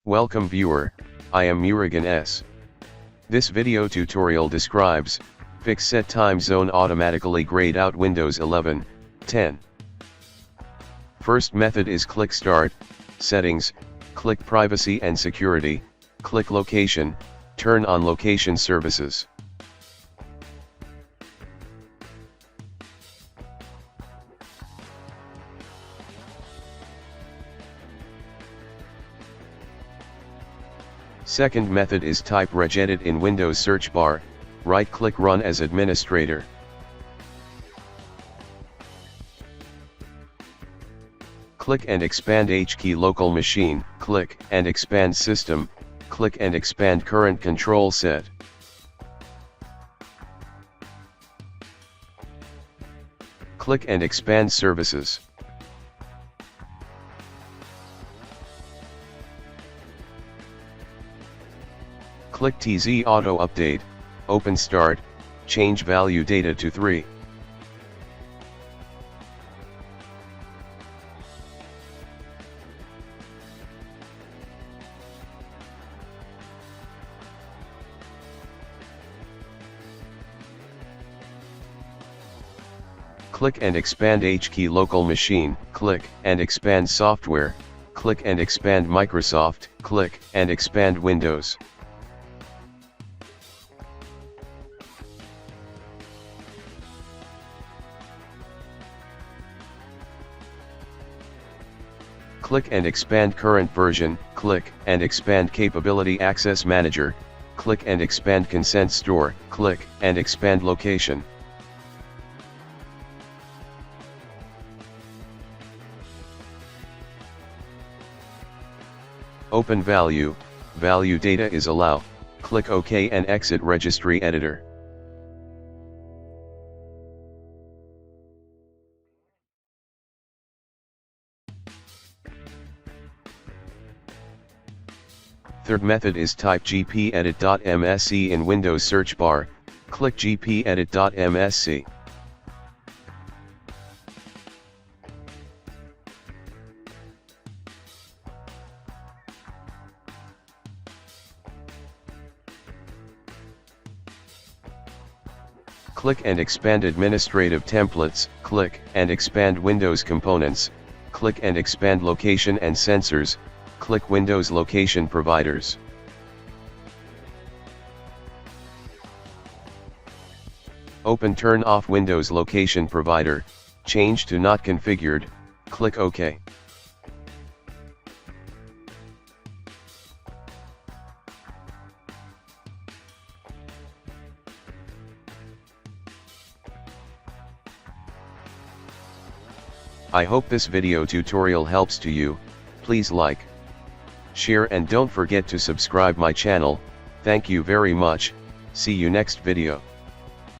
Welcome viewer, I am Murugan S. This video tutorial describes, fix set time zone automatically grayed out Windows 11, 10. First method is click Start, Settings, click Privacy and Security, click Location, turn on Location Services. Second method is type regedit in Windows search bar, right-click Run as administrator. Click and expand HKey local machine, click and expand system, click and expand current control set. Click and expand services. Click TZ Auto Update, open Start, change value data to 3. Click and expand HKey local machine, click and expand software, click and expand Microsoft, click and expand Windows. Click and expand current version, click and expand capability access manager, click and expand consent store, click and expand location. Open value data is allow, click OK and exit registry editor. Third method is type gpedit.msc in Windows search bar, click gpedit.msc. Click and expand administrative templates, click and expand Windows components, click and expand location and sensors, click Windows location providers. Open turn off Windows location provider, change to not configured, click OK. I hope this video tutorial helps to you. Please like, share and don't forget to subscribe my channel. Thank you very much. See you next video.